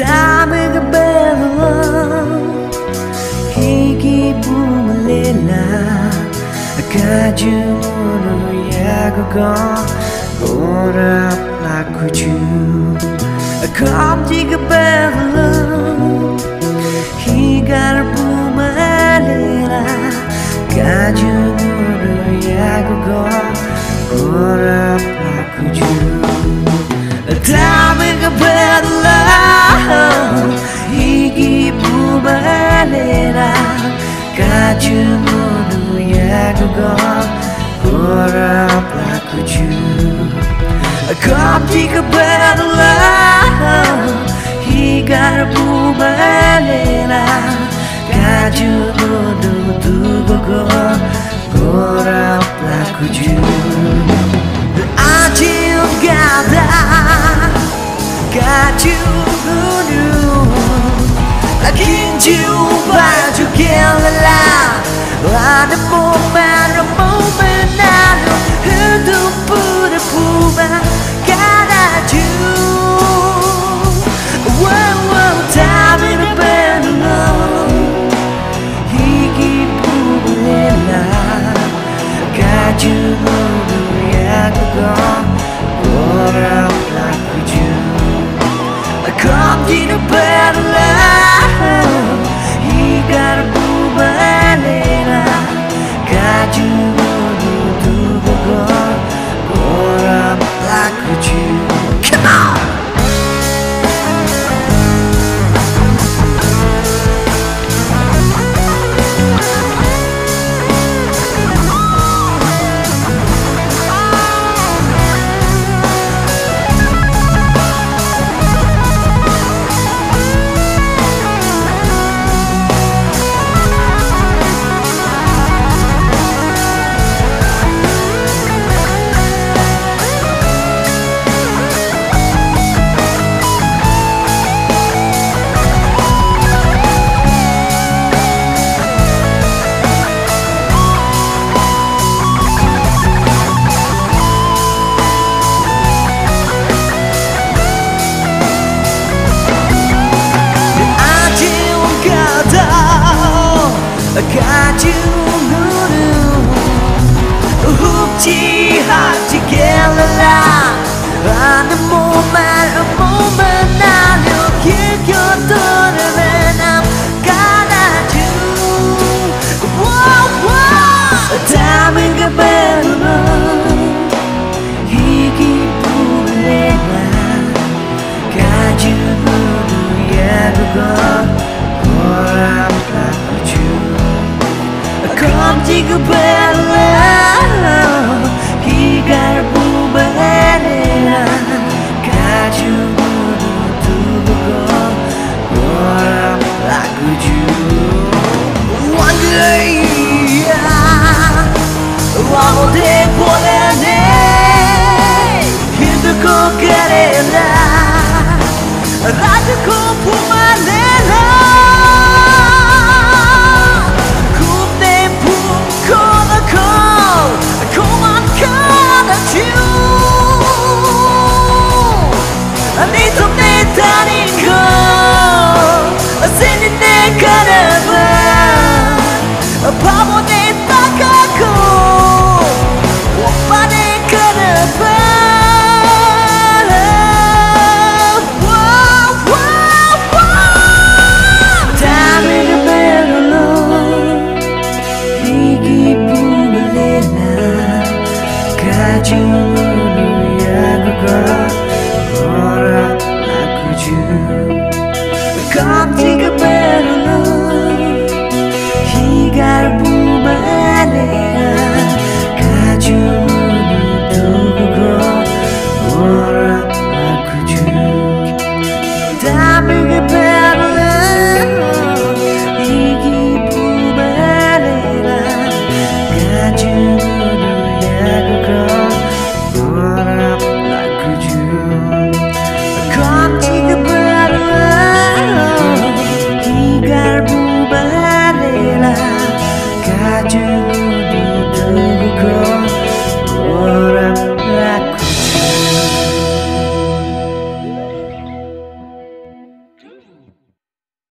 Daming belo higi bumelela kajunu yago ora lakuju kom diga belo higar bumelela kajunu yago ora lakuju daming belo higi bumelela kajunu yago ora lakuju kom diga belo higar bumelela kajunu dugo ora lakuju Ajil gada kajunu kinju baju gelala ada momen lalu hidup berubah karaju wow tapi benar higi bumelela kajunu yago ora lakuju kom dina bela higar bumelela kajunu dugo ora lakuju come on kajunu hukci hati gelala ada momen lalu kyoto renam karaju wow daming belo higi bumelela kajunu yago ora lakuju kom diga belo higar bumelela kajunu dugo ora lakuju one day wow de polene hinduko karela rajuko bumelela kajunu Berat aku juga